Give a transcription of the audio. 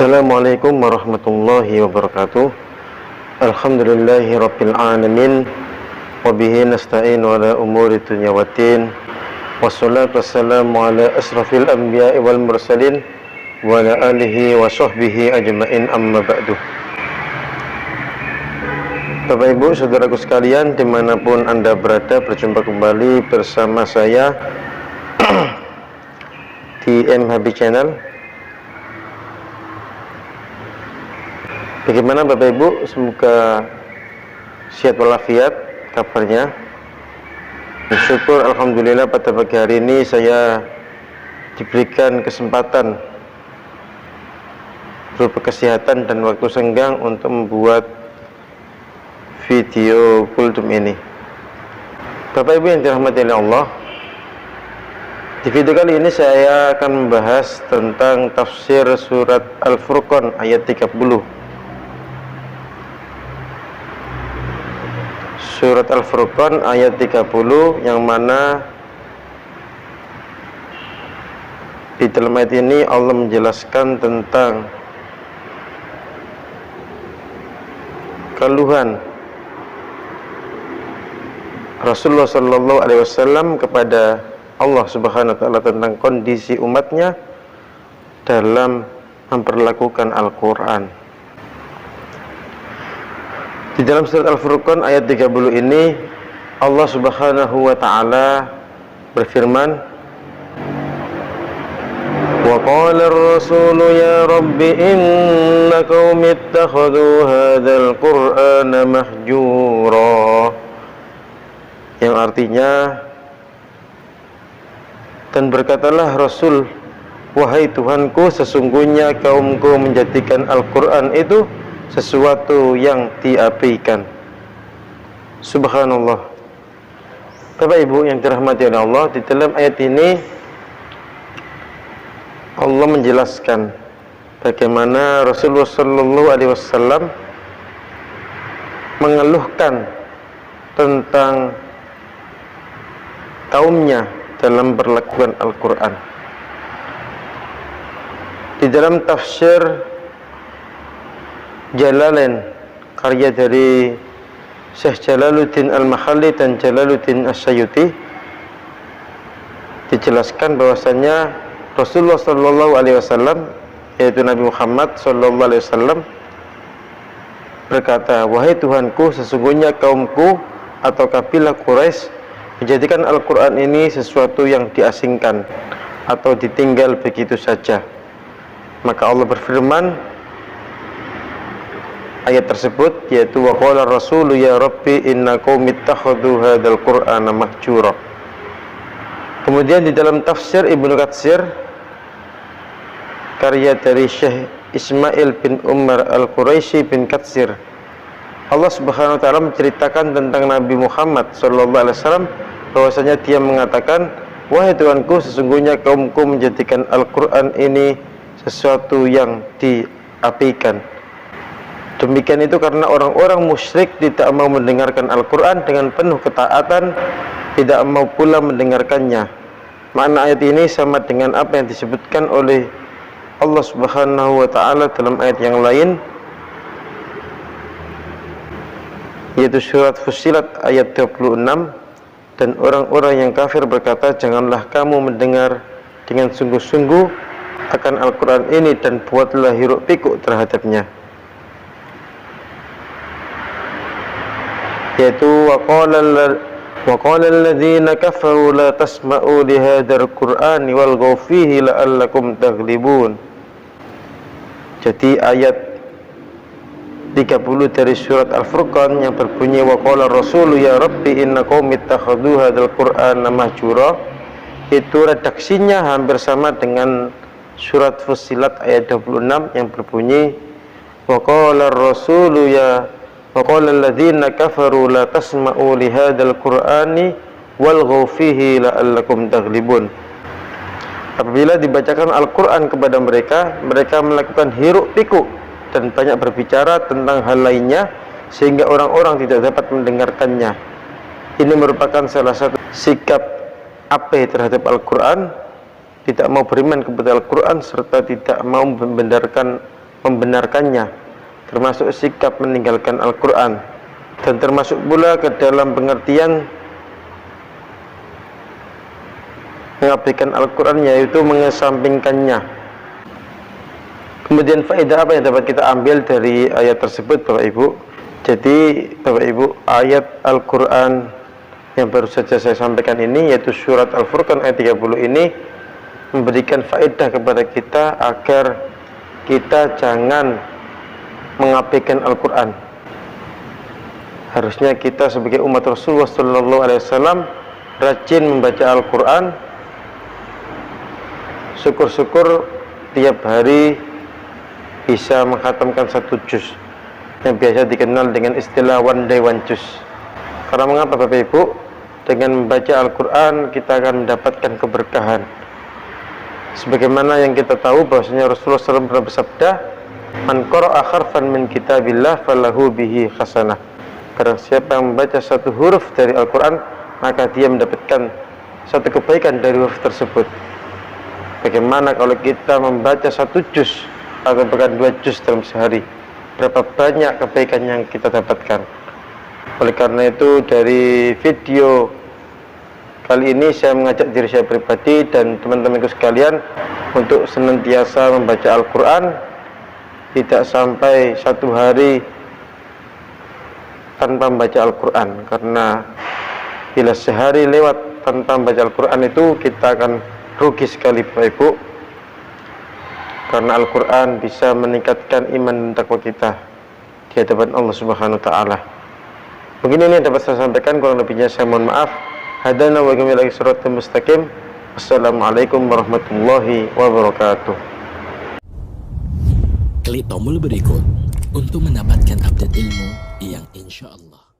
Assalamualaikum warahmatullahi wabarakatuh. Alhamdulillahi rabbil alamin. Wabihi nasta'in ala umuri dunya waddin. Wassalatu wassalamu ala asrafil anbiya'i wal mursalin wa ala alihi wa sahbihi ajma'in, amma ba'du. Bapak Ibu, saudaraku sekalian, dimanapun Anda berada, berjumpa kembali bersama saya di MHB Channel. Bagaimana Bapak Ibu? Semoga sehat walafiat kabarnya. Bersyukur alhamdulillah pada pagi hari ini saya diberikan kesempatan berupa kesehatan dan waktu senggang untuk membuat video kultum ini. Bapak Ibu yang dirahmati oleh Allah, di video kali ini saya akan membahas tentang tafsir surat Al-Furqan ayat 30. Surat Al-Furqan ayat 30, yang mana di dalam ayat ini Allah menjelaskan tentang keluhan Rasulullah Shallallahu Alaihi Wasallam kepada Allah Subhanahu Wa Taala tentang kondisi umatnya dalam memperlakukan Al-Quran. Di dalam surat Al-Furqan ayat 30 ini Allah Subhanahu wa taala berfirman, "Wa qala ar-rasulu ya rabbi inna qaumi ittakhadhu hadzal qur'ana mahjura." Yang artinya, dan berkatalah Rasul, "Wahai Tuhanku, sesungguhnya kaumku menjadikan Al-Quran itu sesuatu yang diabaikan." Subhanallah. Bapak Ibu yang dirahmati oleh Allah, di dalam ayat ini Allah menjelaskan bagaimana Rasulullah Shallallahu Alaihi Wasallam mengeluhkan tentang kaumnya dalam berlakukan Al-Quran. Di dalam tafsir Jalalain, karya dari Syekh Jalaluddin Al-Mahalli dan Jalaluddin As-Sayuti, dijelaskan bahwasanya Rasulullah Shallallahu Alaihi Wasallam, yaitu Nabi Muhammad Shallallahu Alaihi Wasallam, berkata, "Wahai Tuhanku, sesungguhnya kaumku atau kabilah Quraisy menjadikan Al-Quran ini sesuatu yang diasingkan atau ditinggal begitu saja." Maka Allah berfirman, ayat tersebut, yaitu wa qala rasulu ya rabbi inna qaumi ittakhadhu hadzal qur'ana mahjura. Kemudian di dalam tafsir Ibnu Katsir, karya dari Syekh Ismail bin Umar Al-Quraisy bin Katsir, Allah Subhanahu wa taala menceritakan tentang Nabi Muhammad sallallahu alaihi wasallam bahwasanya dia mengatakan, "Wahai Tuhanku, sesungguhnya kaumku menjadikan Al-Qur'an ini sesuatu yang diabaikan." Demikian itu karena orang-orang musyrik tidak mau mendengarkan Al-Quran dengan penuh ketaatan, tidak mau pula mendengarkannya. Makna ayat ini sama dengan apa yang disebutkan oleh Allah Subhanahu wa taala dalam ayat yang lain, yaitu surat Fussilat ayat 26, dan orang-orang yang kafir berkata, "Janganlah kamu mendengar dengan sungguh-sungguh akan Al-Quran ini dan buatlah hiruk pikuk terhadapnya." Yaitu wa qala alladzina kafaru la tasma'u li hadzal qur'ani walghaw fihi la'allakum taghlibun. Jadi ayat 30 dari surat Al-Furqan yang berbunyi wa qala rasulu ya rabbi inna qaumi ittakhadhu hadzal qur'ana mahjura, itu redaksinya hampir sama dengan surat Fussilat ayat 26 yang berbunyi wa qala rasulu ya wa qala alladzina kafaru la tasma'u li hadzal qur'ani walghaw fihi la'allakum taghlibun. Apabila dibacakan Al-Quran kepada mereka, mereka melakukan hiruk pikuk dan banyak berbicara tentang hal lainnya sehingga orang-orang tidak dapat mendengarkannya. Ini merupakan salah satu sikap abai terhadap Al-Quran, tidak mau beriman kepada Al-Quran serta tidak mau membenarkan membenarkannya, termasuk sikap meninggalkan Al-Quran, dan termasuk pula ke dalam pengertian mengabaikan Al-Quran, yaitu mengesampingkannya. Kemudian faedah apa yang dapat kita ambil dari ayat tersebut, Bapak Ibu? Jadi Bapak Ibu, ayat Al-Quran yang baru saja saya sampaikan ini, yaitu surat Al-Furqan ayat 30 ini, memberikan faedah kepada kita agar kita jangan mengabaikan Al-Quran. Harusnya kita sebagai umat Rasulullah SAW rajin membaca Al-Quran. Syukur-syukur tiap hari bisa menghatamkan 1 juz, yang biasa dikenal dengan istilah one day one juz. Karena mengapa Bapak Ibu? Dengan membaca Al-Quran kita akan mendapatkan keberkahan. Sebagaimana yang kita tahu bahwasanya Rasulullah SAW pernah bersabda, "Man qara'a harfan min kitabillah falahu bihi hasanah." Karena siapa yang membaca satu huruf dari Al-Quran, maka dia mendapatkan satu kebaikan dari huruf tersebut. Bagaimana kalau kita membaca 1 juz atau bahkan 2 juz dalam sehari? Berapa banyak kebaikan yang kita dapatkan? Oleh karena itu, dari video kali ini saya mengajak diri saya pribadi dan teman-temanku sekalian untuk senantiasa membaca Al-Quran. Tidak sampai 1 hari tanpa membaca Al-Quran, karena bila sehari lewat tanpa membaca Al-Quran itu kita akan rugi sekali Bapak Ibu, karena Al-Quran bisa meningkatkan iman dan takwa kita di hadapan Allah Subhanahu wa Ta'ala. Mungkin ini yang dapat saya sampaikan, kurang lebihnya saya mohon maaf. Hadana wa ghamil siratal mustaqim. Assalamualaikum warahmatullahi wabarakatuh. Klik tombol berikut untuk mendapatkan update ilmu yang insya Allah